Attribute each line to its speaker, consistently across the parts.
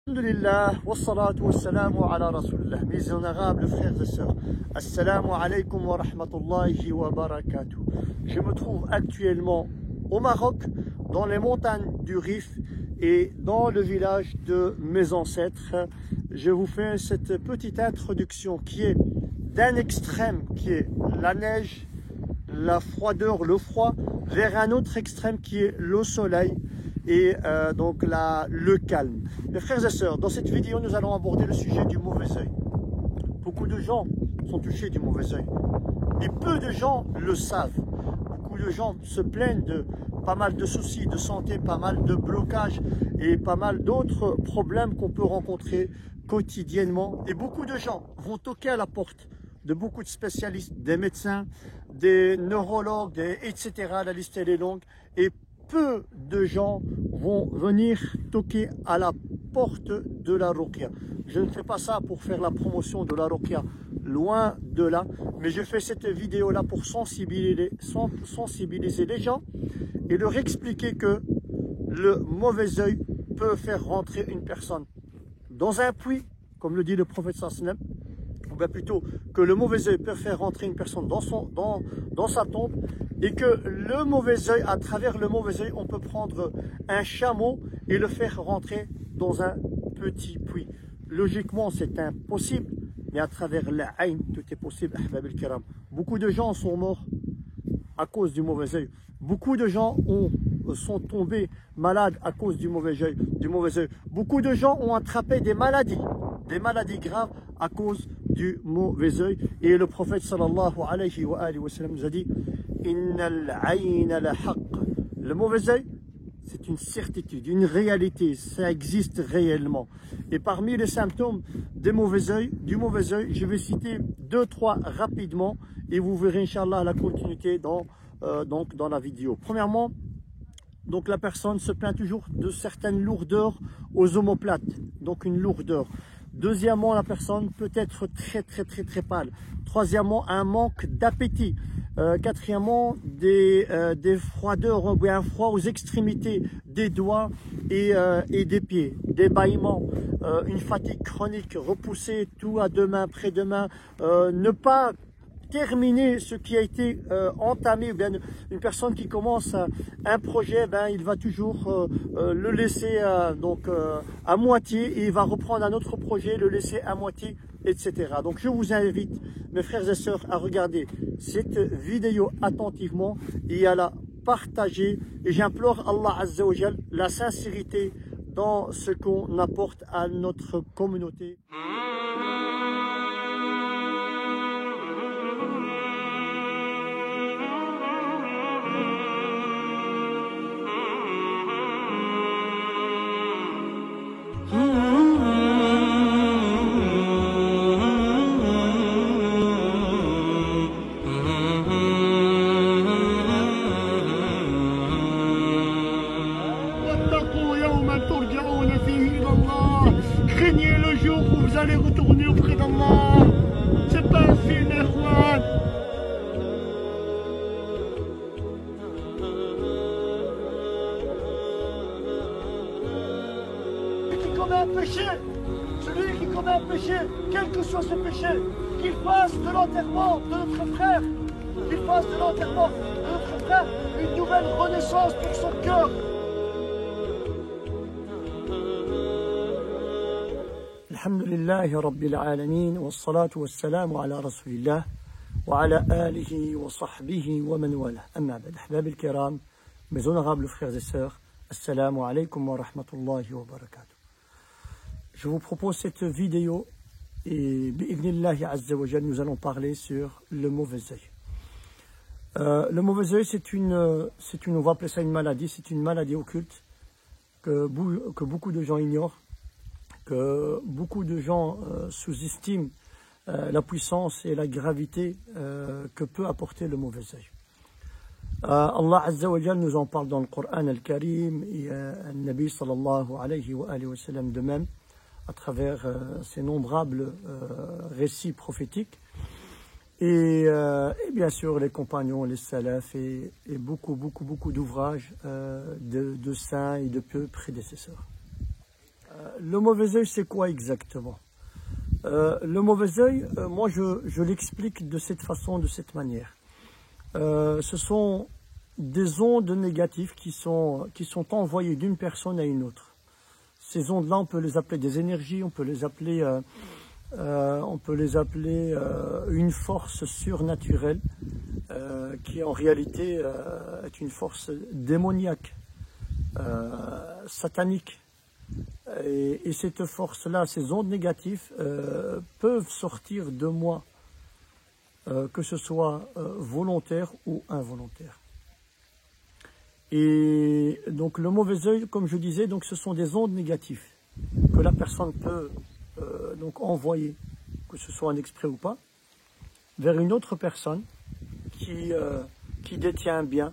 Speaker 1: Alhamdulillah, wassalatu wassalamu ala rasulillah. Mes honorables frères et sœurs, assalamu alaikum wa rahmatullahi wa barakatuh. Je me trouve actuellement au Maroc, dans les montagnes du Rif et dans le village de mes ancêtres. Je vous fais cette petite introduction qui est d'un extrême, qui est la neige, la froideur, le froid, vers un autre extrême qui est le soleil et donc le calme. Mes frères et sœurs, dans cette vidéo, nous allons aborder le sujet du mauvais œil. Beaucoup de gens sont touchés du mauvais œil, mais peu de gens le savent. Beaucoup de gens se plaignent de pas mal de soucis de santé, pas mal de blocages et pas mal d'autres problèmes qu'on peut rencontrer quotidiennement. Et beaucoup de gens vont toquer à la porte de beaucoup de spécialistes, des médecins, des neurologues, etc. La liste elle est longue. Et peu de gens vont venir toquer à la porte de la Ruqya. Je ne fais pas ça pour faire la promotion de la Ruqya, loin de là, mais je fais cette vidéo là pour sensibiliser les gens et leur expliquer que le mauvais œil peut faire rentrer une personne dans un puits, comme le dit le prophète sallallahu alayhi wa sallam, ou bien plutôt que le mauvais œil peut faire rentrer une personne dans sa tombe, et que le mauvais œil, à travers le mauvais œil, on peut prendre un chameau et le faire rentrer dans un petit puits. Logiquement, c'est impossible, mais à travers l'Aïn, tout est possible. Beaucoup de gens sont morts à cause du mauvais œil. Beaucoup de gens sont tombés malades à cause du mauvais œil. Beaucoup de gens ont attrapé des maladies graves à cause du mauvais œil. Et le prophète sallallahu alayhi wa sallam nous a dit: Innal ayna la haqq. Le mauvais œil, c'est une certitude, une réalité, ça existe réellement. Et parmi les symptômes du mauvais œil, je vais citer 2-3 rapidement et vous verrez Inch'Allah la continuité dans la vidéo. Premièrement, donc la personne se plaint toujours de certaines lourdeurs aux omoplates, donc une lourdeur. Deuxièmement, la personne peut être très pâle. Troisièmement, un manque d'appétit. Quatrièmement, des froideurs, un froid aux extrémités des doigts et des pieds, des bâillements, une fatigue chronique, repousser tout à demain, après-demain, ne pas terminer ce qui a été entamé. Bien, une personne qui commence un projet, il va toujours le laisser à moitié, et il va reprendre un autre projet, le laisser à moitié, etc. Donc je vous invite, mes frères et sœurs, à regarder cette vidéo attentivement et à la partager. Et j'implore Allah Azza wa Jal la sincérité dans ce qu'on apporte à notre communauté. Craignez le jour où vous allez retourner auprès d'Allah. C'est pas un film, Erwan. Celui qui commet un péché, quel que soit ce péché, qu'il fasse de l'enterrement de notre frère, une nouvelle renaissance pour son cœur. Alhamdulillahi Rabbil Alamin, wa salatu wa salamu ala Rasulillah, wa ala alihi wa sahbihi wa man wala. Amma ba'd, ahbab al-kiram, mes honorables frères et sœurs, assalamu alaikum wa rahmatullahi wa barakatuh. Je vous propose cette vidéo et bi'idhnillahi azza wa jal, nous allons parler sur le mauvais œil. Le mauvais œil, on va appeler ça une maladie, c'est une maladie occulte que beaucoup de gens ignorent, que beaucoup de gens sous-estiment la puissance et la gravité que peut apporter le mauvais œil. Allah Azza wa Jal nous en parle dans le Coran al-Karim et le Nabi sallallahu alayhi wa sallam de même, à travers ces nombrables récits prophétiques. Et bien sûr les compagnons, les salafs et beaucoup d'ouvrages de saints et de peu prédécesseurs. Le mauvais œil, c'est quoi exactement? Le mauvais œil, moi je l'explique de cette façon, de cette manière. Ce sont des ondes négatives qui sont envoyées d'une personne à une autre. Ces ondes-là, on peut les appeler des énergies, on peut les appeler une force surnaturelle qui en réalité est une force démoniaque, satanique. Et cette force-là, ces ondes négatives peuvent sortir de moi, que ce soit volontaire ou involontaire. Et donc le mauvais œil, comme je disais, donc ce sont des ondes négatives que la personne peut donc envoyer, que ce soit en exprès ou pas, vers une autre personne qui détient un bien,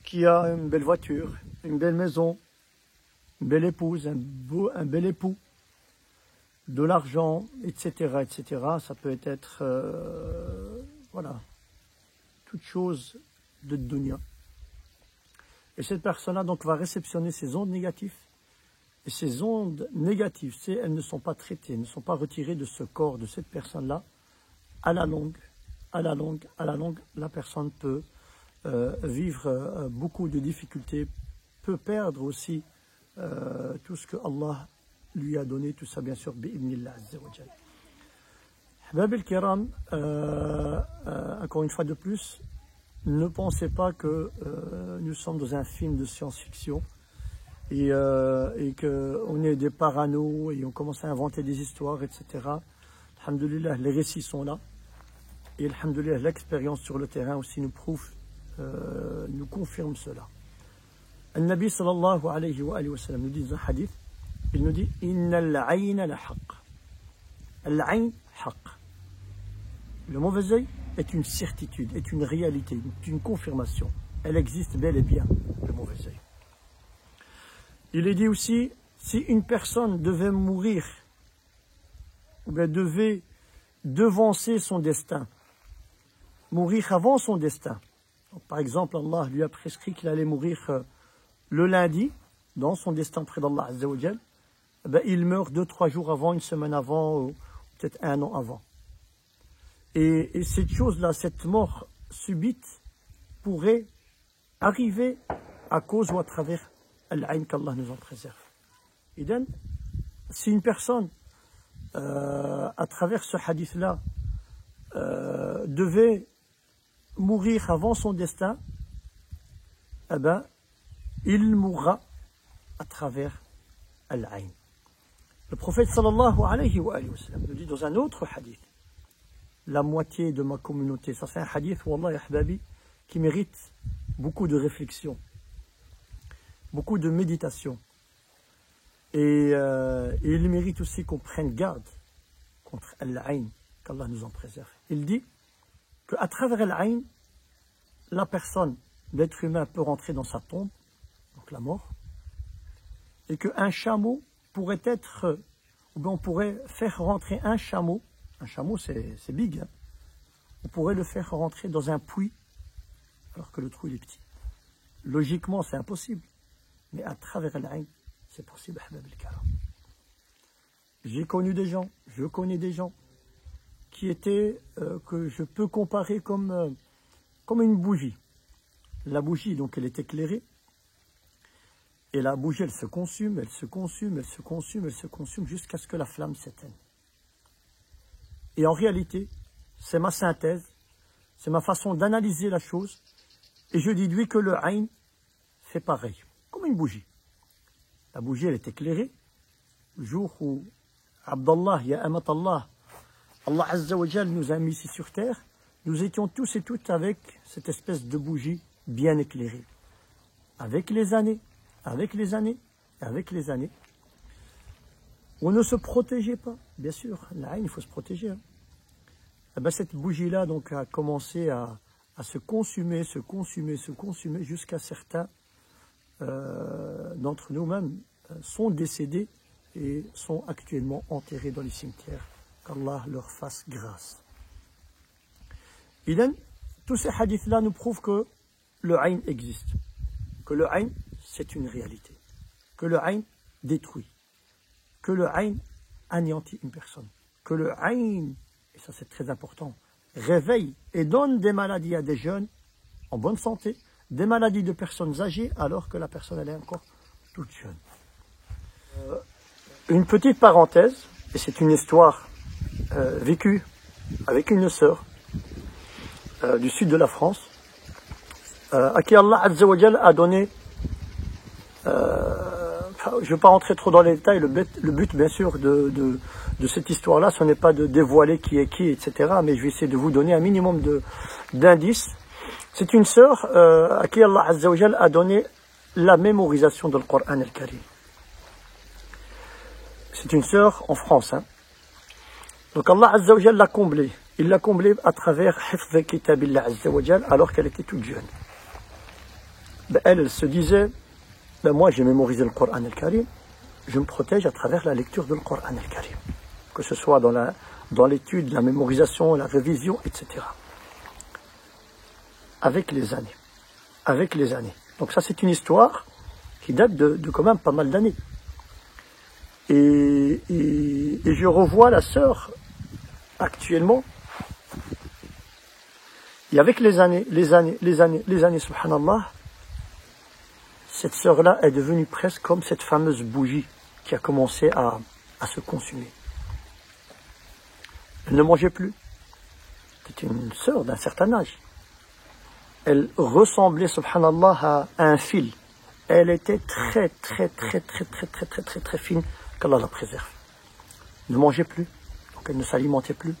Speaker 1: qui a une belle voiture, une belle maison, une belle épouse, un bel époux, de l'argent, etc., etc. Ça peut être, voilà, toute chose de dunya. Et cette personne-là donc va réceptionner ces ondes négatives. Et ces ondes négatives, elles ne sont pas traitées, ne sont pas retirées de ce corps, de cette personne-là. À la longue, la personne peut vivre beaucoup de difficultés, peut perdre aussi tout ce que Allah lui a donné, tout ça bien sûr, bi'ibnillah azza wa jal. Ahbab al-kiram, encore une fois de plus, ne pensez pas que nous sommes dans un film de science-fiction et qu'on est des paranos et on commence à inventer des histoires, etc. Alhamdulillah, les récits sont là. Et alhamdulillah, l'expérience sur le terrain aussi nous prouve, nous confirme cela. Le Nabi sallallahu alayhi wa sallam nous dit dans un hadith, il nous dit « Inna al-ayna la haqq ». Al-ayn haqq. Le mauvais œil est une certitude, est une réalité, est une confirmation. Elle existe bel et bien, le mauvais œil. Il est dit aussi, si une personne devait mourir, ou bien devait devancer son destin, mourir avant son destin. Donc, par exemple, Allah lui a prescrit qu'il allait mourir le lundi, dans son destin près d'Allah Azza wa Jal, il meurt 2-3 jours avant, une semaine avant, ou peut-être 1 an avant. Et cette chose-là, cette mort subite, pourrait arriver à cause ou à travers Al-Ayn qu'Allah nous en préserve. Et donc, si une personne, à travers ce hadith-là, devait mourir avant son destin, il mourra à travers Al-Ayn. Le prophète sallallahu alayhi wa sallam nous dit dans un autre hadith, la moitié de ma communauté, ça c'est un hadith, wallah ahbabi, qui mérite beaucoup de réflexion, beaucoup de méditation. Et il mérite aussi qu'on prenne garde contre Al-Ayn, qu'Allah nous en préserve. Il dit qu'à travers Al-Ayn, la personne, l'être humain peut rentrer dans sa tombe, donc la mort, et qu'un chameau pourrait être, ou bien on pourrait faire rentrer un chameau c'est big, hein, on pourrait le faire rentrer dans un puits, alors que le trou il est petit. Logiquement c'est impossible, mais à travers Al-Ayn, c'est possible. J'ai connu des gens, je connais des gens qui étaient, que je peux comparer comme une bougie. La bougie, donc, elle est éclairée, et la bougie, elle se consume, elle se consume, elle se consume, elle se consume, jusqu'à ce que la flamme s'éteigne. Et en réalité, c'est ma synthèse, c'est ma façon d'analyser la chose, et je déduis que le Ayn fait pareil, comme une bougie. La bougie, elle est éclairée. Le jour où Abdallah, ya Amat Allah, Allah Azza wa Jal nous a mis ici sur terre, nous étions tous et toutes avec cette espèce de bougie bien éclairée. Avec les années, on ne se protégeait pas. Bien sûr, là, il faut se protéger. Hein. Cette bougie-là donc a commencé à se consumer, jusqu'à certains d'entre nous-mêmes sont décédés et sont actuellement enterrés dans les cimetières. Qu'Allah leur fasse grâce. Et donc, tous ces hadiths-là nous prouvent que le Ayn existe. Que le Ayn, c'est une réalité. Que le Ayn détruit. que le ayn anéantit une personne. Que le ayn, et ça c'est très important, réveille et donne des maladies à des jeunes en bonne santé, des maladies de personnes âgées alors que la personne elle est encore toute jeune. Une petite parenthèse, et c'est une histoire vécue avec une sœur du sud de la France, à qui Allah Azza wa Jal a donné, je ne vais pas rentrer trop dans les détails, le but bien sûr de cette histoire-là, ce n'est pas de dévoiler qui est qui, etc., mais je vais essayer de vous donner un minimum d'indices. C'est une sœur à qui Allah Azza wa Jal a donné la mémorisation de Coran al-Karim. C'est une sœur en France. Hein. Donc Allah Azza wa Jal l'a comblée. Il l'a comblée à travers Hifz Kitabillah Azza wa Jal alors qu'elle était toute jeune. Ben, elle se disait, ben, moi j'ai mémorisé le Coran al-Karim, je me protège à travers la lecture de le Coran al-Karim. Que ce soit dans l'étude, la mémorisation, la révision, etc. Avec les années. Avec les années. Donc ça c'est une histoire qui date de quand même pas mal d'années. Et je revois la sœur actuellement. Et avec les années, subhanallah, cette sœur-là est devenue presque comme cette fameuse bougie qui a commencé à se consumer. Elle ne mangeait plus. C'était une sœur d'un certain âge. Elle ressemblait, subhanallah, à un fil. Elle était très fine, qu'Allah la préserve. Elle ne mangeait plus, donc elle ne s'alimentait plus.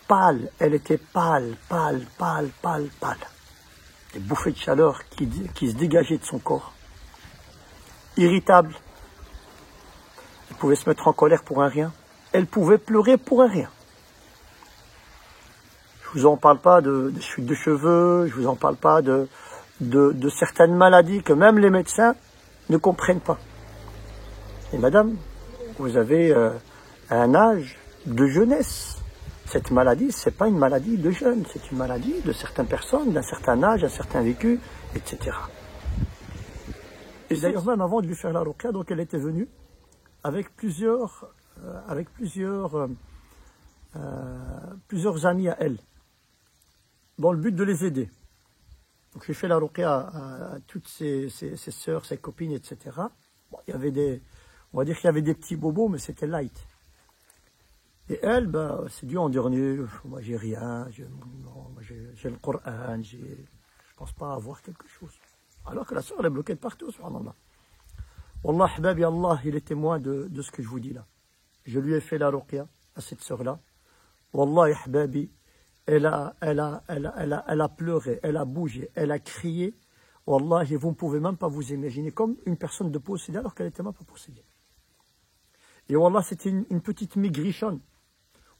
Speaker 1: Pâle, elle était pâle. Des bouffées de chaleur qui se dégageaient de son corps. Irritable. Elle pouvait se mettre en colère pour un rien. Elle pouvait pleurer pour un rien. Je ne vous en parle pas de chutes de cheveux, je ne vous en parle pas de certaines maladies que même les médecins ne comprennent pas. Et madame, vous avez un âge de jeunesse. Cette maladie, ce n'est pas une maladie de jeunes, c'est une maladie de certaines personnes, d'un certain âge, d'un certain vécu, etc. Et d'ailleurs, même avant de lui faire la ruqya, donc elle était venue avec plusieurs amis à elle, dans le but de les aider. Donc j'ai fait la ruqya à toutes ses sœurs, ses copines, etc. Bon, il y avait on va dire qu'il y avait des petits bobos, mais c'était light. Et elle, bah, c'est dû en dernier, moi j'ai rien, j'ai le Coran, je ne pense pas avoir quelque chose. Alors que la sœur, elle est bloquée de partout, subhanallah. Wallah, ahbabi Allah, il est témoin de ce que je vous dis là. Je lui ai fait la ruqya à cette sœur-là. Wallah, ahbabi, elle a pleuré, elle a bougé, elle a crié. Wallah, vous ne pouvez même pas vous imaginer comme une personne de possédée alors qu'elle n'était même pas possédée. Et Wallah, c'était une petite maigrichonne.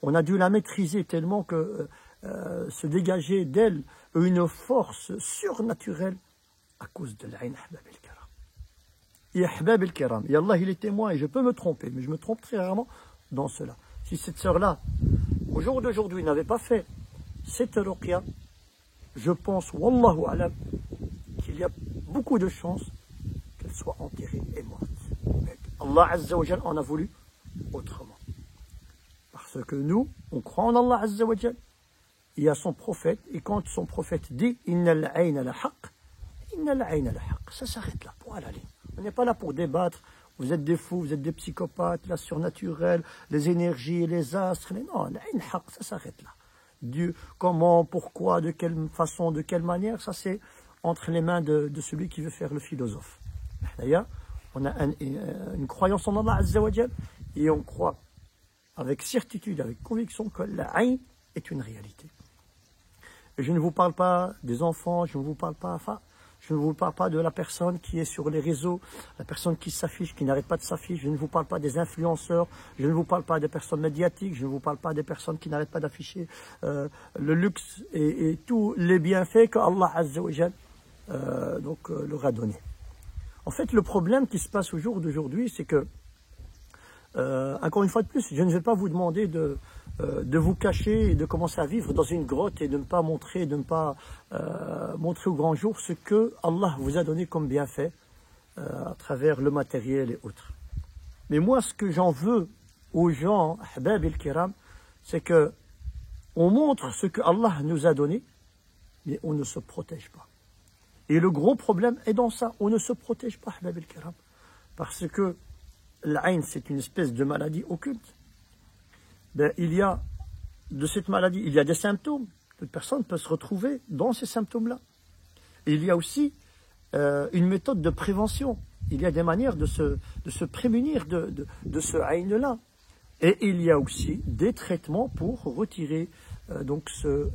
Speaker 1: On a dû la maîtriser tellement que se dégageait d'elle une force surnaturelle à cause de l'Aïn Ahbab el-Karam. Et Ahbab el-Karam, et Allah il est témoin, et je peux me tromper, mais je me trompe très rarement dans cela. Si cette sœur-là, au jour d'aujourd'hui, n'avait pas fait cette ruqya, je pense, wallahu alam, qu'il y a beaucoup de chances qu'elle soit enterrée et morte. Mais Allah Azza wa Jal en a voulu autrement. Parce que nous, on croit en Allah Azza wa Jal, il y a son prophète, et quand son prophète dit « Inna al-ayn la haqq », « Inna al-ayn la haqq », ça s'arrête là, point à la ligne. On n'est pas là pour débattre, vous êtes des fous, vous êtes des psychopathes, la surnaturelle, les énergies, les astres, mais non, l'ayn haqq, ça s'arrête là. Dieu, comment, pourquoi, de quelle façon, de quelle manière, ça c'est entre les mains de celui qui veut faire le philosophe. D'ailleurs, on a une croyance en Allah Azza wa Jal, et on croit avec certitude, avec conviction que l'ayn est une réalité. Et je ne vous parle pas des enfants, je ne vous parle pas, je ne vous parle pas de la personne qui est sur les réseaux, la personne qui s'affiche, qui n'arrête pas de s'afficher, je ne vous parle pas des influenceurs, je ne vous parle pas des personnes médiatiques, je ne vous parle pas des personnes qui n'arrêtent pas d'afficher le luxe et tous les bienfaits que Allah Azza wa Jal leur a donné. En fait, le problème qui se passe au jour d'aujourd'hui, c'est que, encore une fois de plus, je ne vais pas vous demander de vous cacher et de commencer à vivre dans une grotte et de ne pas montrer, montrer au grand jour ce que Allah vous a donné comme bienfait à travers le matériel et autres. Mais moi, ce que j'en veux aux gens, ahbab el-kiram, c'est que on montre ce que Allah nous a donné, mais on ne se protège pas. Et le gros problème est dans ça, on ne se protège pas, ahbab el-kiram. Parce que l'aïn, c'est une espèce de maladie occulte. Ben, il y a de cette maladie, il y a des symptômes. Toute personne peut se retrouver dans ces symptômes-là. Il y a aussi une méthode de prévention. Il y a des manières de se prémunir de ce aïn-là. Et il y a aussi des traitements pour retirer donc ce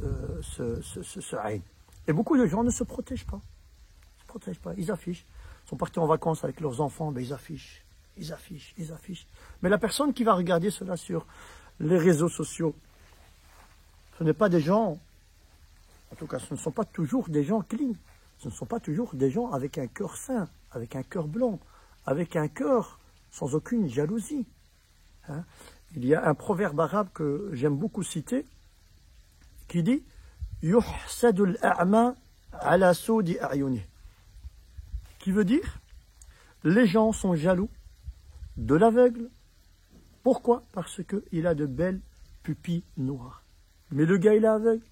Speaker 1: aïn. Et beaucoup de gens ne se protègent pas. Ils se protègent pas. Ils affichent. Ils sont partis en vacances avec leurs enfants, ben ils affichent. Ils affichent, ils affichent. Mais la personne qui va regarder cela sur les réseaux sociaux, ce n'est pas des gens, en tout cas ce ne sont pas toujours des gens clean, ce ne sont pas toujours des gens avec un cœur sain, avec un cœur blanc, avec un cœur sans aucune jalousie. Hein? Il y a un proverbe arabe que j'aime beaucoup citer, qui dit « Yuhsadul a'ma ala sawdi a'yuni » qui veut dire « Les gens sont jaloux de l'aveugle. » Pourquoi? Parce qu'il a de belles pupilles noires. Mais le gars, il est aveugle.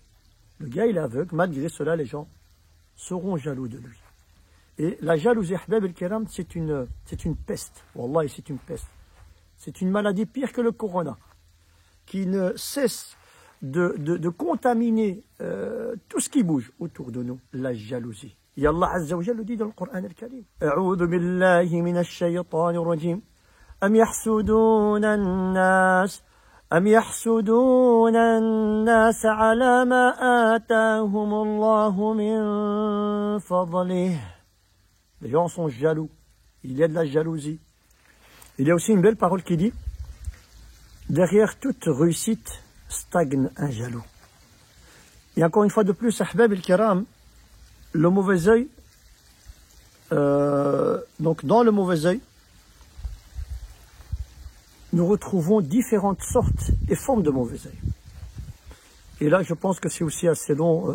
Speaker 1: Le gars, il est aveugle. Malgré cela, les gens seront jaloux de lui. Et la jalousie, ahbab el-kiram, c'est une peste. Wallahi, c'est une peste. C'est une maladie pire que le corona, qui ne cesse de contaminer tout ce qui bouge autour de nous. La jalousie. Et Allah Azza wa Jalla le dit dans le Coran al-Karim. A'udhu billahi minash shaytanir rajim. أم يحسدون الناس على ما آتاهم الله من فضله. Les gens sont jaloux. Il y a de la jalousie. Il y a aussi une belle parole qui dit derrière toute réussite stagne un jaloux. Et encore une fois de plus, ahbab el-kiram, le mauvais œil, donc dans le mauvais œil, nous retrouvons différentes sortes et formes de mauvais œil. Et là, je pense que c'est aussi assez long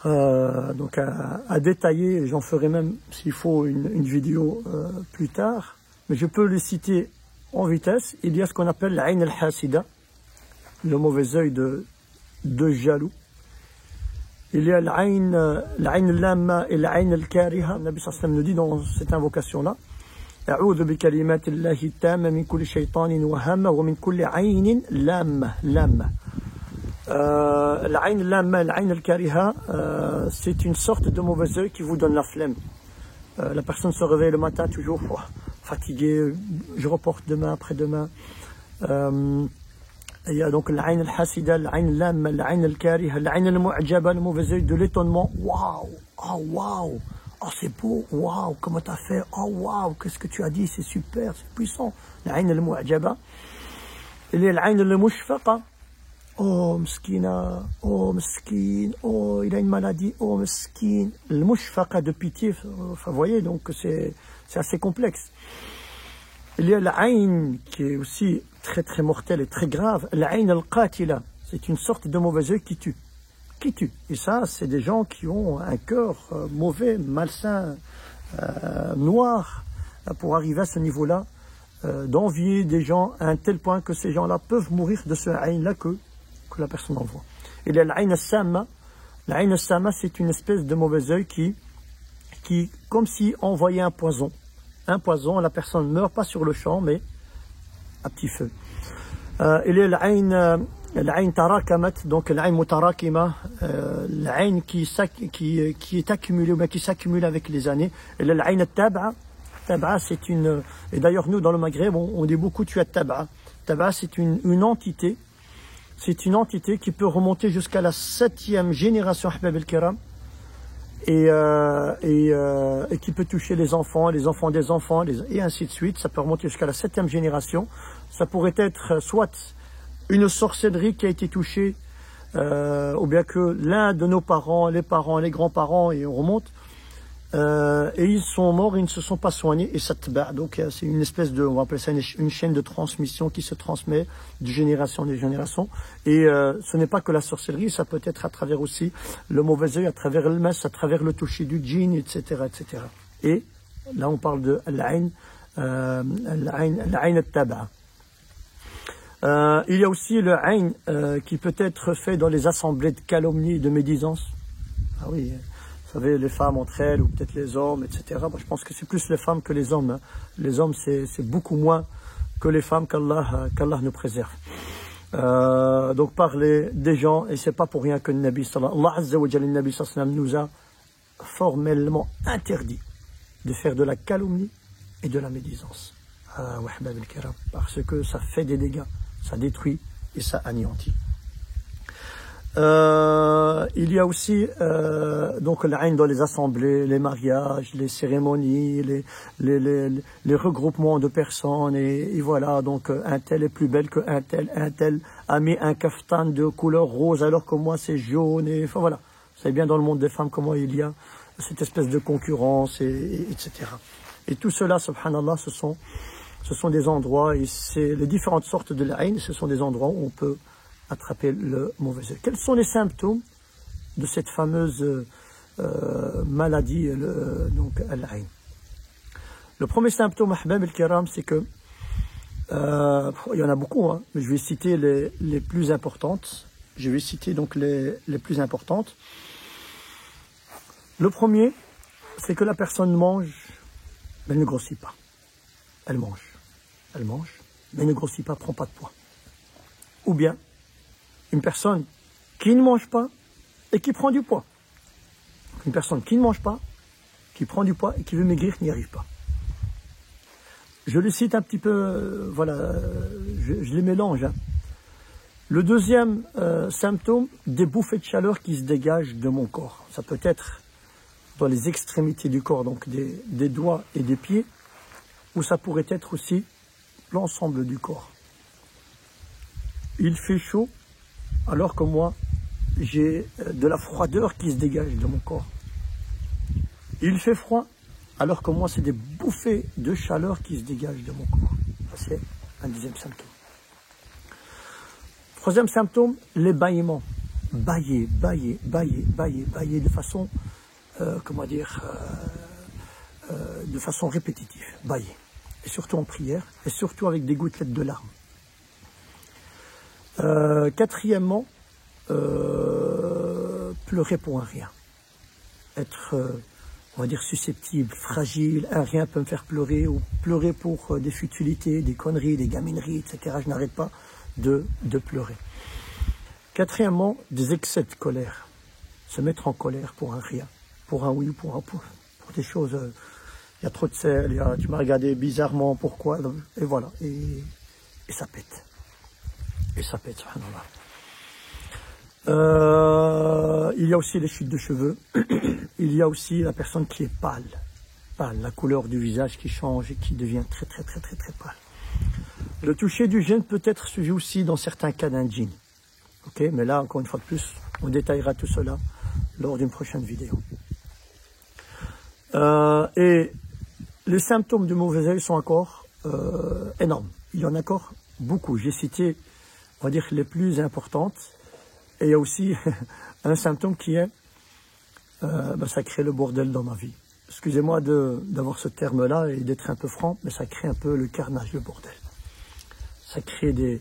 Speaker 1: à détailler. J'en ferai même, s'il faut, une vidéo plus tard. Mais je peux les citer en vitesse. Il y a ce qu'on appelle l'aïn al-hasida, le mauvais œil de jaloux. Il y a l'aïn al-lamma et l'aïn al-kariha. Nabi sallallahu alayhi wa sallam nous dit dans cette invocation-là, أعوذ بكلمات الله التامة من كل شيطان وهامة ومن كل عين لامة. العين اللامة, العين الكارهة, c'est une sorte de mauvais œil qui vous donne la flemme. La personne se réveille le matin toujours fatiguée, je reporte demain, après-demain. Il y a donc l'aïn al-hasida, l'aïn lamma, l'aïn al-kariha, l'aïn al-mu'jaba, le mauvais œil de l'étonnement. Waouh, oh waouh. Oh, c'est beau, waouh, comment t'as fait, oh waouh, qu'est-ce que tu as dit, c'est super, c'est puissant. L'aïn al-mu'jaba. Il y a l'aïn al-mushfaqa. Oh, mskina, oh, miskin, oh, il a une maladie, oh, miskin. Le mushfaqa de pitié, enfin, vous voyez, donc c'est assez complexe. Il y a l'aïn qui est aussi très très mortel et très grave. L'aïn al-qatila, c'est une sorte de mauvais œil qui tue. Et ça, c'est des gens qui ont un cœur mauvais, malsain, noir, pour arriver à ce niveau-là, d'envier des gens à un tel point que ces gens-là peuvent mourir de ce aïn-là que la personne envoie. Et l'aïn al-samma, l'aïn al-samma, c'est une espèce de mauvais œil qui, comme si on envoyait un poison, la personne meurt pas sur le champ, mais à petit feu. Il y a l'aïn tarakamat, donc l'aïn mutarakima, l'aïn qui est accumulé ou bien qui s'accumule avec les années. Et l'aïn tab'a, c'est une, et d'ailleurs nous dans le Maghreb on dit beaucoup tu as tab'a. Tab'a, c'est une entité, qui peut remonter jusqu'à la 7e génération ahbab el-kiram et qui peut toucher les enfants des enfants et ainsi de suite. Ça peut remonter jusqu'à la 7e génération. Ça pourrait être soit une sorcellerie qui a été touchée, ou bien que l'un de nos parents, les grands-parents, et on remonte, et ils sont morts, ils ne se sont pas soignés, et ça te bat. Donc c'est une espèce de, on va appeler ça une chaîne de transmission qui se transmet de génération en génération. Et ce n'est pas que la sorcellerie, ça peut être à travers aussi le mauvais œil, à travers le mas, à travers le toucher du djinn, etc., etc. Et là on parle de l'aïn العين التابعة. Il y a aussi le ayn qui peut être fait dans les assemblées de calomnie, de médisance. Ah oui, vous savez, les femmes entre elles, ou peut-être les hommes, etc. Moi, je pense que c'est plus les femmes que les hommes. Hein. Les hommes, c'est beaucoup moins que les femmes qu'Allah nous préserve. Donc parler des gens, et c'est pas pour rien que le Nabi sallallahu alayhi wa sallam nous a formellement interdit de faire de la calomnie et de la médisance. Parce que ça fait des dégâts, ça détruit et ça anéantit. Il y a aussi donc l'ayn dans les assemblées, les mariages, les cérémonies, les regroupements de personnes et voilà, donc un tel est plus belle qu'un tel a mis un kaftan de couleur rose alors que moi c'est jaune et enfin voilà. Vous savez bien dans le monde des femmes comment il y a cette espèce de concurrence etc. Et tout cela, subhanallah, ce sont des endroits et c'est les différentes sortes de l'ayn, ce sont des endroits où on peut attraper le mauvais œil. Quels sont les symptômes de cette fameuse maladie, donc al-ayn? Le premier symptôme, ahbab al-kiram, c'est que il y en a beaucoup, hein, mais je vais citer les plus importantes. Je vais citer donc les plus importantes. Le premier, c'est que la personne mange, mais elle ne grossit pas. Elle mange, mais elle ne grossit pas, prend pas de poids. Ou bien une personne qui ne mange pas et qui prend du poids. Une personne qui ne mange pas, qui prend du poids et qui veut maigrir, n'y arrive pas. Je les cite un petit peu, voilà, je les mélange. Hein. Le deuxième symptôme, des bouffées de chaleur qui se dégagent de mon corps. Ça peut être dans les extrémités du corps, donc des doigts et des pieds, ou ça pourrait être aussi l'ensemble du corps. Il fait chaud, alors que moi, j'ai de la froideur qui se dégage de mon corps. Il fait froid, alors que moi, c'est des bouffées de chaleur qui se dégagent de mon corps. Ça, c'est un deuxième symptôme. Troisième symptôme, les bâillements. Bailler de façon, de façon répétitive. Bailler. Et surtout en prière, et surtout avec des gouttelettes de larmes. Quatrièmement, pleurer pour un rien. Être, on va dire, susceptible, fragile. Un rien peut me faire pleurer, ou pleurer pour des futilités, des conneries, des gamineries, etc. Je n'arrête pas de pleurer. Quatrièmement, des excès de colère. Se mettre en colère pour un rien, pour un oui, pour des choses. Il y a trop de sel, tu m'as regardé bizarrement, pourquoi? Et voilà, et ça pète. Et ça pète, subhanallah. Il y a aussi les chutes de cheveux. Il y a aussi la personne qui est pâle, la couleur du visage qui change et qui devient très pâle. Le toucher du gène peut être suivi aussi dans certains cas d'un djinn. Ok, mais là, encore une fois de plus, on détaillera tout cela lors d'une prochaine vidéo. Et les symptômes du mauvais œil sont encore énormes. Il y en a encore beaucoup. J'ai cité, on va dire, les plus importantes. Et il y a aussi un symptôme qui est, ça crée le bordel dans ma vie. Excusez-moi d'avoir ce terme-là et d'être un peu franc, mais ça crée un peu le carnage, le bordel. Ça crée des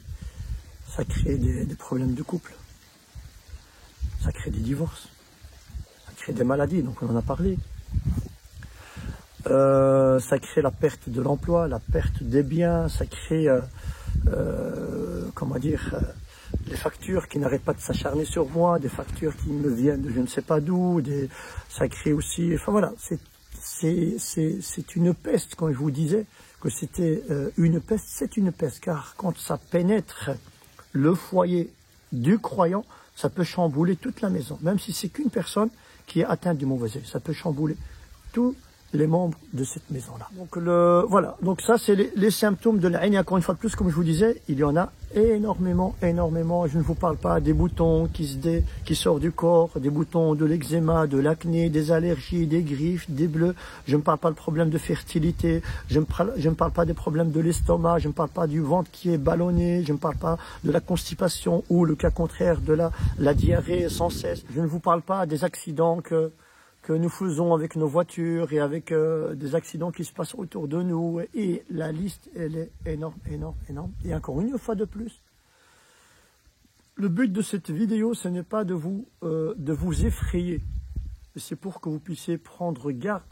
Speaker 1: problèmes de couple. Ça crée des divorces. Ça crée des maladies, donc on en a parlé. Ça crée la perte de l'emploi, la perte des biens, ça crée, les factures qui n'arrêtent pas de s'acharner sur moi, des factures qui me viennent de je ne sais pas d'où, ça crée aussi, enfin voilà, c'est une peste. Quand je vous disais que c'était une peste, c'est une peste, car quand ça pénètre le foyer du croyant, ça peut chambouler toute la maison, même si c'est qu'une personne qui est atteinte du mauvais œil, ça peut chambouler tous les membres de cette maison-là. Donc voilà, donc ça c'est les symptômes de l'ayn. Encore une fois de plus, comme je vous disais, il y en a énormément. Je ne vous parle pas des boutons qui sortent du corps, des boutons de l'eczéma, de l'acné, des allergies, des griffes, des bleus. Je ne parle pas de problèmes de fertilité, je ne parle pas des problèmes de l'estomac, je ne parle pas du ventre qui est ballonné, je ne parle pas de la constipation ou le cas contraire de la diarrhée sans cesse. Je ne vous parle pas des accidents que que nous faisons avec nos voitures et avec des accidents qui se passent autour de nous. Et la liste, elle est énorme, énorme, énorme. Et encore une fois de plus, le but de cette vidéo, ce n'est pas de vous effrayer. C'est pour que vous puissiez prendre garde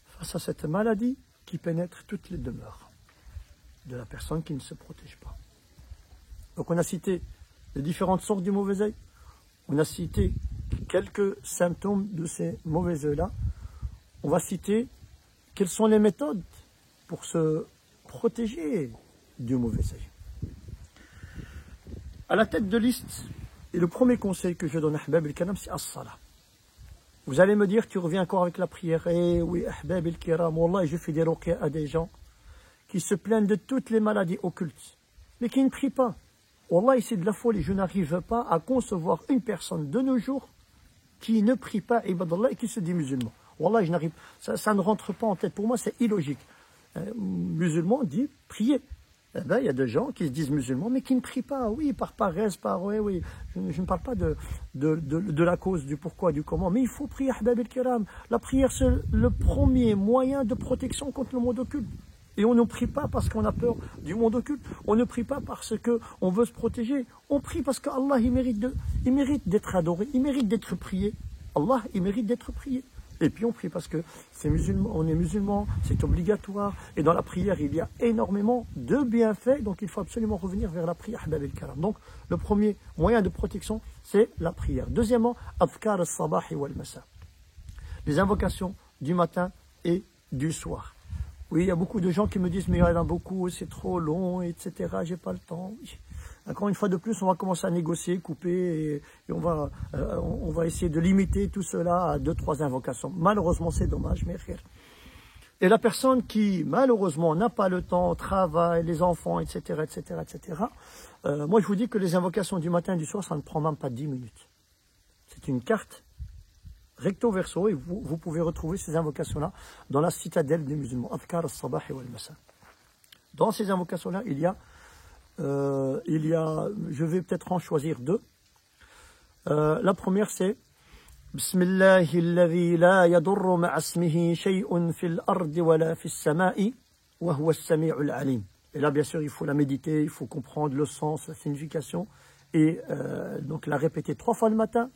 Speaker 1: face à cette maladie qui pénètre toutes les demeures de la personne qui ne se protège pas. Donc on a cité les différentes sortes du mauvais œil. On a cité quelques symptômes de ces mauvais œils-là. On va citer quelles sont les méthodes pour se protéger du mauvais œil. À la tête de liste, et le premier conseil que je donne à Ahbab al-Kiram, c'est as-salah. Vous allez me dire, tu reviens encore avec la prière. Eh oui, Ahbab al-Kiram, Wallah, je fais des ruqya à des gens qui se plaignent de toutes les maladies occultes, mais qui ne prient pas. Wallah, c'est de la folie. Je n'arrive pas à concevoir une personne de nos jours qui ne prie pas, ibadallah, et qui se dit musulman. Wallah, ça ne rentre pas en tête. Pour moi, c'est illogique. Musulman dit prier. Eh ben, il y a des gens qui se disent musulmans, mais qui ne prient pas. Oui, par paresse, oui. Je ne parle pas de la cause, du pourquoi, du comment. Mais il faut prier, Ahbab al-Kiram. La prière, c'est le premier moyen de protection contre le monde occulte. Et on ne prie pas parce qu'on a peur du monde occulte. On ne prie pas parce qu'on veut se protéger. On prie parce qu'Allah, il mérite d'être adoré. Il mérite d'être prié. Allah, il mérite d'être prié. Et puis on prie parce que on est musulman, c'est obligatoire. Et dans la prière, il y a énormément de bienfaits. Donc il faut absolument revenir vers la prière, Ahbab al-Kiram. Donc le premier moyen de protection, c'est la prière. Deuxièmement, adhkar al-sabah wal masa. Les invocations du matin et du soir. Oui, il y a beaucoup de gens qui me disent, mais il y en a beaucoup, c'est trop long, etc. J'ai pas le temps. Oui. Encore une fois de plus, on va commencer à négocier, couper, et on va essayer de limiter tout cela à 2-3 invocations. Malheureusement, c'est dommage, mais rien. Et la personne qui, malheureusement, n'a pas le temps, travaille, les enfants, etc., moi, je vous dis que les invocations du matin et du soir, ça ne prend même pas 10 minutes. C'est une carte recto verso, et vous pouvez retrouver ces invocations-là dans la citadelle des musulmans. Adhkar al-sabah wal masa. Dans ces invocations-là, il y a, je vais peut-être en choisir 2. La première, c'est Bismillahi alladhi la yadurru ma'a ismihi shay'un fil ardi wa la fis sama'i wa huwa as-sami'ul 'alim. Et là, bien sûr, il faut la méditer, il faut comprendre le sens, la signification, et donc la répéter 3 fois le matin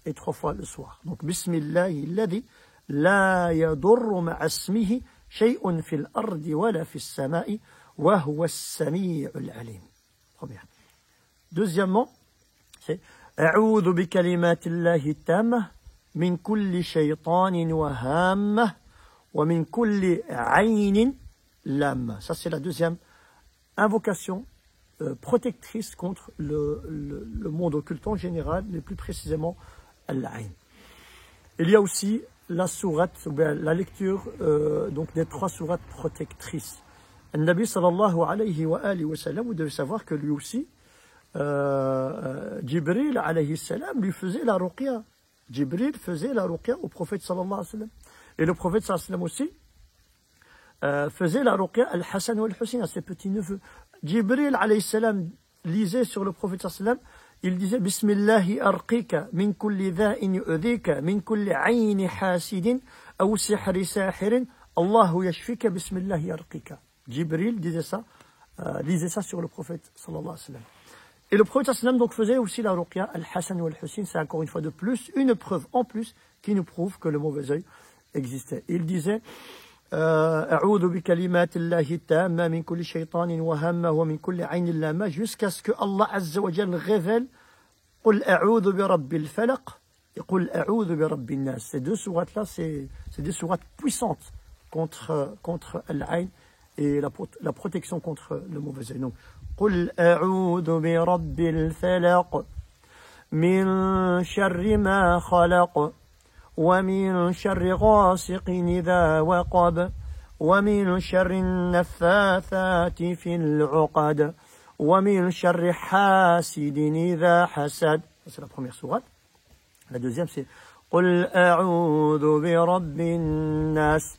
Speaker 1: et 3 fois le soir. Donc, Bismillahi alladhi la yadurru ma'a ismihi shay'un fil ardi wa la fis sama'i wa huwa as-sami'ul 'alim. Première. Deuxièmement, c'est A'udhu bi kalimatillahi tammah min kulli shaytanin wa hammah wa min kulli 'aynin lamma. Ça, c'est la deuxième invocation protectrice contre le monde occulte en général, mais plus précisément Al-Ayn. Il y a aussi la sourate, ou bien la lecture donc des 3 sourates protectrices. Le Nabi sallallahu alayhi wa alihi wa sallam, vous devez savoir que lui aussi, Jibril alayhi salam lui faisait la ruqya. Jibril faisait la ruqya au prophète sallallahu alayhi wa sallam. Et le prophète sallallahu alayhi wa sallam aussi faisait la ruqya al-Hassan ou al-Hussein à ses petits-neveux. Jibril alayhi salam lisait sur le prophète sallallahu alayhi wa sallam. Il disait Bismillahi arqika min kulli dha'in yu'dhika min kulli 'ayni hasidin aw sihri sahirin Allahu yashfika Bismillahi arqika. Jibril disait ça, lisait ça sur le prophète sallallahu alayhi wa sallam. Et le prophète sallallahu alayhi wa sallam donc faisait aussi la ruqya al-Hassan ou al-Hussein. C'est encore une fois de plus une preuve en plus qui nous prouve que le mauvais œil existait. Il disait A'udhu bi kalimatillahi tamma min kulli shaytanin wa hamma wa min kulli 'aynin lamma, jusqu'à ce que Allah azza wa jalla révèle Qul a'udhu bi rabbil falaq et Qul a'udhu bi rabbin nas. Ces 2 sourates là, c'est des sourates puissantes contre Al-Ayn et la protection contre le mauvais œil. Donc Qul a'udhu bi rabbil falaq min sharri ma khalaq ومن شر غاسق إذا وقب ومن شر النفاثات في العقد ومن شر حاسد إذا حسد. C'est la première sourate. La deuxième, c'est قل أعوذ برب الناس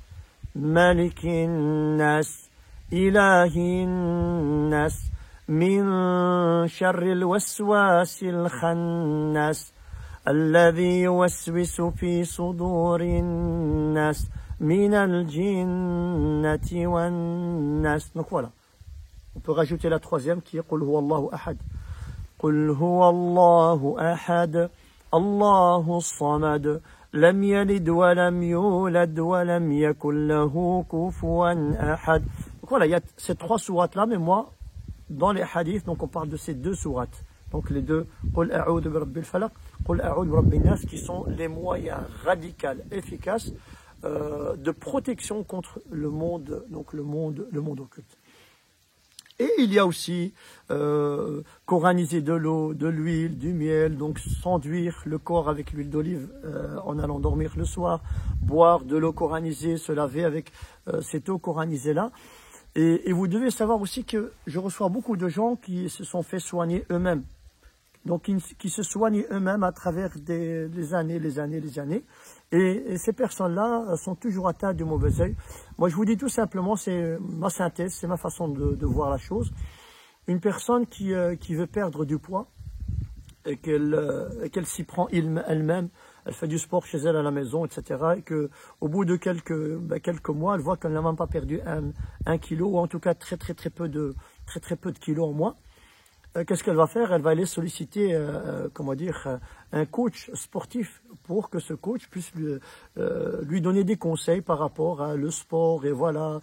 Speaker 1: ملك الناس إله الناس من شر الوسواس الخناس الذي يوسوس في صدور الناس من الجنة والناس. Donc voilà. On peut rajouter la troisième qui est قل هو الله أحد. قل هو الله أحد الله الصمد لم يلد ولم يولد ولم يكن له كفوا أحد. Donc voilà, il y a ces trois sourates là, mais moi, dans les hadiths, donc on parle de ces deux sourates. Donc les deux, قل أعوذ برب الفلق, قل أعوذ برب الناس, qui sont les moyens radicaux, efficaces de protection contre le monde, donc le monde occulte. Et il y a aussi coraniser de l'eau, de l'huile, du miel, donc s'enduire le corps avec l'huile d'olive en allant dormir le soir, boire de l'eau coranisée, se laver avec cette eau coranisée-là. Et vous devez savoir aussi que je reçois beaucoup de gens qui se sont fait soigner eux-mêmes. Donc qui se soignent eux-mêmes à travers les années. Et ces personnes-là sont toujours atteintes du mauvais œil. Moi, je vous dis tout simplement, c'est ma synthèse, c'est ma façon de voir la chose. Une personne qui veut perdre du poids et qu'elle s'y prend elle-même, elle fait du sport chez elle à la maison, etc. Et qu'au bout de quelques mois, elle voit qu'elle n'a même pas perdu un kilo, ou en tout cas très peu de kilos en moins. Qu'est-ce qu'elle va faire? Elle va aller solliciter un coach sportif pour que ce coach puisse lui donner des conseils par rapport à le sport, et voilà,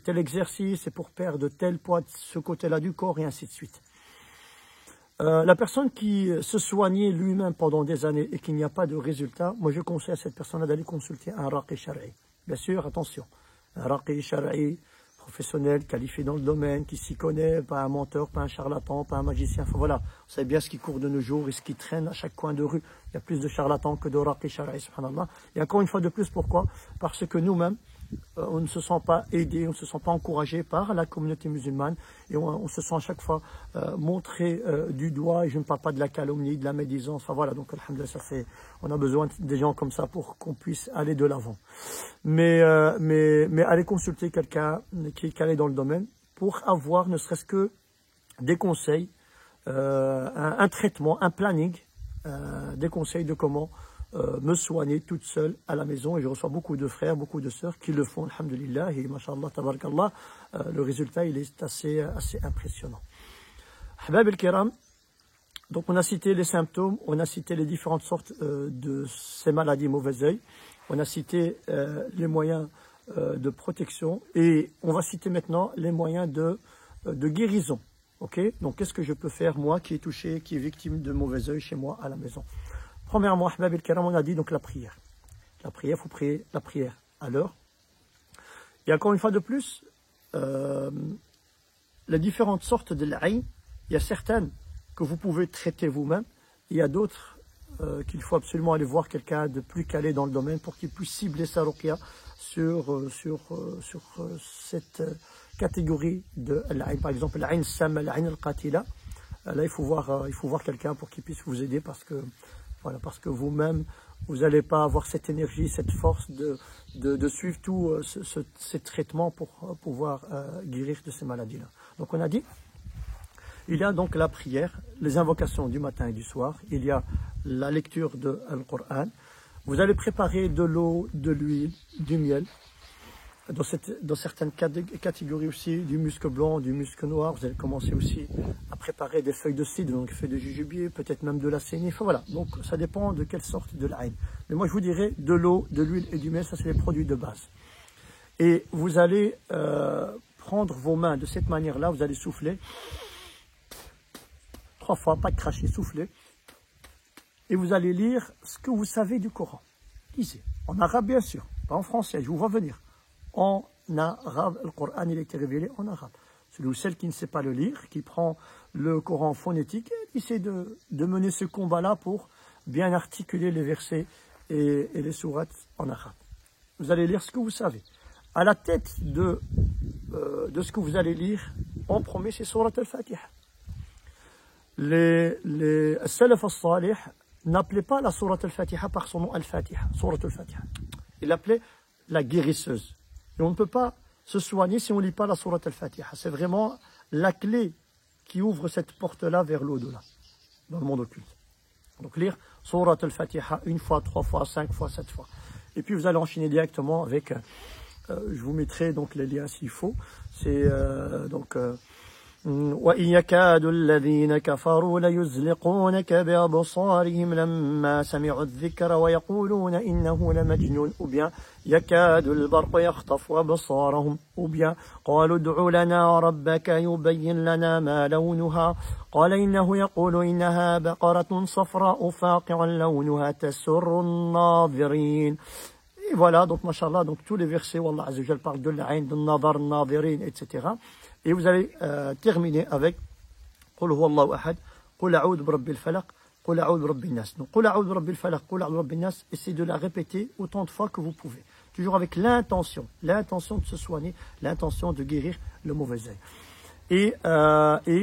Speaker 1: tel exercice, c'est pour perdre tel poids de ce côté-là du corps, et ainsi de suite. La personne qui se soignait lui-même pendant des années et qu'il n'y a pas de résultat, moi je conseille à cette personne-là d'aller consulter un raqi shar'i. Bien sûr, attention, un raqi shar'i professionnel, qualifié dans le domaine, qui s'y connaît, pas un menteur, pas un charlatan, pas un magicien. Enfin voilà, vous savez bien ce qui court de nos jours et ce qui traîne à chaque coin de rue. Il y a plus de charlatans que de raqi shar'i, subhanallah. Et encore une fois de plus, pourquoi? Parce que nous-mêmes, on ne se sent pas aidé, on ne se sent pas encouragé par la communauté musulmane, et on se sent à chaque fois montré du doigt, et je ne parle pas de la calomnie, de la médisance. Enfin voilà, donc alhamdoulilah, on a besoin des gens comme ça pour qu'on puisse aller de l'avant. Mais aller consulter quelqu'un qui est calé dans le domaine pour avoir ne serait-ce que des conseils, un traitement, un planning, des conseils de comment me soigner toute seule à la maison. Et je reçois beaucoup de frères, beaucoup de sœurs qui le font, alhamdulillah, et mashallah, tabarakallah, le résultat il est assez impressionnant. Ahbab al-kiram, donc on a cité les symptômes, on a cité les différentes sortes de ces maladies mauvais œil, on a cité les moyens de protection, et on va citer maintenant les moyens de guérison. Ok, donc qu'est-ce que je peux faire moi qui est touché, qui est victime de mauvais œil chez moi à la maison? Premièrement, ahbab al-kiram, on a dit donc la prière. La prière, il faut prier la prière à l'heure. Et encore une fois de plus, les différentes sortes de l'aïn, il y a certaines que vous pouvez traiter vous-même, il y a d'autres qu'il faut absolument aller voir quelqu'un de plus calé dans le domaine pour qu'il puisse cibler sa ruqya sur cette catégorie de l'aïn. Par exemple, l'aïn sam, l'aïn al-qatila. Là, il faut voir quelqu'un pour qu'il puisse vous aider, parce que voilà, parce que vous-même, vous n'allez pas avoir cette énergie, cette force de suivre tous ces traitements pour pouvoir guérir de ces maladies-là. Donc on a dit, il y a donc la prière, les invocations du matin et du soir, il y a la lecture de Al-Qur'an. Vous allez préparer de l'eau, de l'huile, du miel. Dans certaines catégories aussi, du musc blanc, du musc noir. Vous allez commencer aussi à préparer des feuilles de cidre, donc des feuilles de jujubier, peut-être même de la sénile. Enfin voilà, donc ça dépend de quelle sorte de l'aïn. Mais moi je vous dirais de l'eau, de l'huile et du miel, ça c'est les produits de base. Et vous allez prendre vos mains de cette manière-là, vous allez souffler 3 fois, pas de cracher, souffler. Et vous allez lire ce que vous savez du Coran. Lisez, en arabe bien sûr, pas en français, je vous vois venir. En arabe, le Coran il a été révélé en arabe. Celui ou celle qui ne sait pas le lire, qui prend le Coran phonétique, et essaie de mener ce combat-là pour bien articuler les versets et les sourates en arabe. Vous allez lire ce que vous savez. À la tête de ce que vous allez lire, en premier, c'est Surat al-Fatiha. Les Salaf al-Salih n'appelaient pas la Surat al-Fatiha par son nom al-Fatiha, Surat al-Fatiha. Ils l'appelaient la guérisseuse. Et on ne peut pas se soigner si on ne lit pas la Surat al-Fatiha. C'est vraiment la clé qui ouvre cette porte-là vers l'au-delà, dans le monde occulte. Donc lire Surat al-Fatiha une fois, 3 fois, 5 fois, 7 fois. Et puis vous allez enchaîner directement avec, je vous mettrai donc les liens s'il faut, c'est donc وَإِنْ يَكَادُ الَّذِينَ كَفَرُوا لَيُزْلِقُونَكَ بِأَبْصَارِهِمْ لَمَّا سَمِعُوا الذِّكْرَ وَيَقُولُونَ إِنَّهُ لَمَجْنُونٌ ou bien يَكَادُ الْبَرْقُ يَخْطَفُ أَبْصَارَهُم ou bien قَالُوا ادْعُ لَنَا رَبَّكَ يُبَيِّن لَنَا مَا لَوْنُهَا قَالَ إِنَّهُ يَقُولُ إِنَّهَا بَقَرَةٌ صَفْرَاءُ فَاقِعٌ لَوْنُهَا تَسُرُّ النَّاظِرِينَ. Et voilà, donc mashallah, donc tous les versets où Allah Azza wa Jal parle de l'aïn, de nadar, nadirin, etc. Et vous allez terminer avec Qul huwa Allahu ahad, Qul a'udhu bi rabbil falaq, Qul a'udhu bi rabbin nas. Donc Qul a'udhu bi rabbil falaq, Qul a'udhu bi rabbin nas, essayez de la répéter autant de fois que vous pouvez. Toujours avec l'intention de se soigner, l'intention de guérir le mauvais œil. Et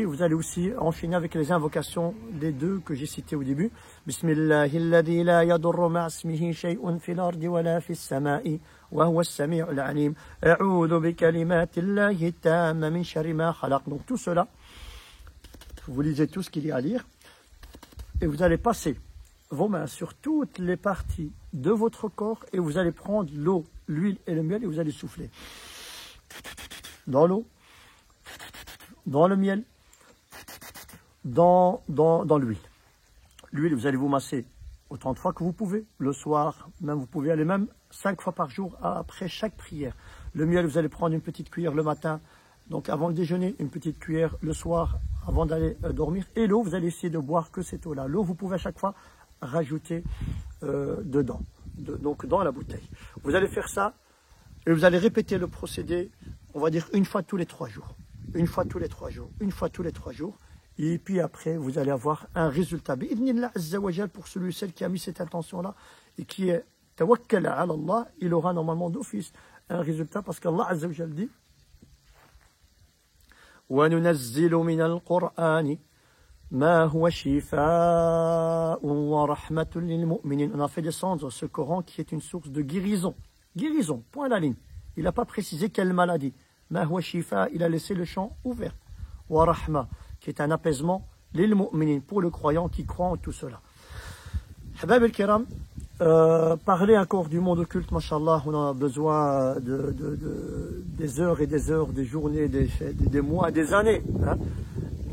Speaker 1: vous allez aussi enchaîner avec les invocations des deux que j'ai citées au début. Bismillahilladhi la yadurru ma'asmihi shay'un fil ardi wa la fis sama'i wa huwa as-sami'ul 'alim. A'udhu bi kalimatillahi tamma min sharri ma khalaq. Donc tout cela, vous lisez tout ce qu'il y a à lire et vous allez passer vos mains sur toutes les parties de votre corps et vous allez prendre l'eau, l'huile et le miel et vous allez souffler dans l'eau, dans le miel, dans l'huile. L'huile, vous allez vous masser autant de fois que vous pouvez. Le soir, même vous pouvez aller même 5 fois par jour après chaque prière. Le miel, vous allez prendre une petite cuillère le matin, donc avant le déjeuner, une petite cuillère le soir avant d'aller dormir. Et l'eau, vous allez essayer de boire que cette eau-là. L'eau, vous pouvez à chaque fois rajouter dedans, donc dans la bouteille. Vous allez faire ça et vous allez répéter le procédé, on va dire une fois tous les 3 jours. Une fois tous les 3 jours, une fois tous les 3 jours, et puis après vous allez avoir un résultat. Bi'idhnillah azza wa jal, pour celui ou celle qui a mis cette intention-là et qui est tawakkala ala Allah, il aura normalement d'office un résultat parce qu'Allah azza wa jal dit wa nunazzilu min al-Qur'ani ma huwa shifaa'un wa rahmatun lil mu'minin. On a fait descendre ce Coran qui est une source de guérison. Guérison, point à la ligne. Il n'a pas précisé quelle maladie. Ma huwa shifa, il a laissé le champ ouvert. Wa rahma, qui est un apaisement lil mu'minin, pour le croyant qui croit en tout cela. Habab al-Kiram, parler encore du monde occulte, mashallah, on a besoin des heures et des heures, des journées, des mois, des années. Hein.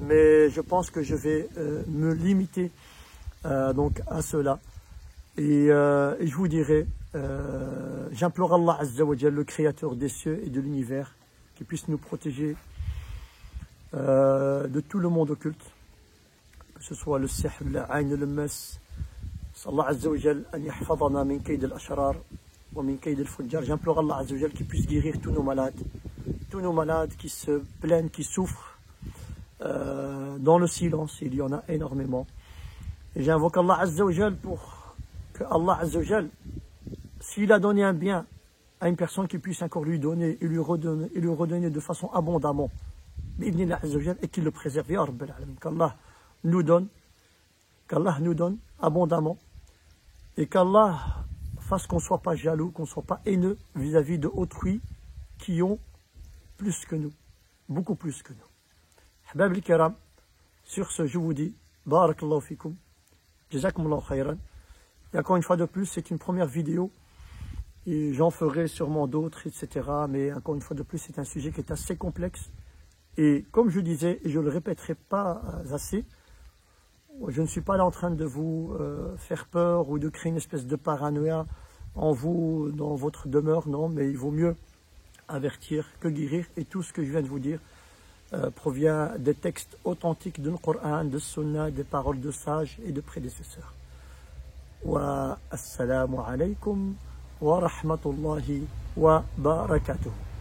Speaker 1: Mais je pense que je vais me limiter donc à cela. Et je vous dirai, j'implore Allah Azza wa Jal, le créateur des cieux et de l'univers, qui puisse nous protéger de tout le monde occulte, que ce soit le sihr, le ayn, le mas. Allah Azza wa Jal an yahfadana min kayd al-ashrar wa min kayd al-fujjar. J'implore Allah Azza wa Jal qui puisse guérir tous nos malades qui se plaignent, qui souffrent dans le silence, il y en a énormément. Et j'invoque Allah Azza wa Jal pour que Allah Azza wa Jal, s'il a donné un bien à une personne, qui puisse encore lui donner et lui redonner de façon abondamment, et qu'il le préserve. Ya Rabbil Alamin, qu'Allah nous donne abondamment et qu'Allah fasse qu'on ne soit pas jaloux, qu'on ne soit pas haineux vis-à-vis de autrui qui ont plus que nous, beaucoup plus que nous. Habab al-Kiram, sur ce, je vous dis barakallahu fikum, jazakumullahu khayran. Et encore une fois de plus, c'est une première vidéo. Et j'en ferai sûrement d'autres, etc. Mais encore une fois de plus, c'est un sujet qui est assez complexe. Et comme je disais, et je ne le répéterai pas assez, je ne suis pas là en train de vous faire peur ou de créer une espèce de paranoïa en vous, dans votre demeure, non. Mais il vaut mieux avertir que guérir. Et tout ce que je viens de vous dire provient des textes authentiques du Coran, de Sunna, des paroles de sages et de prédécesseurs. Wa assalamu alaykum wa rahmatullahi wa barakatuh.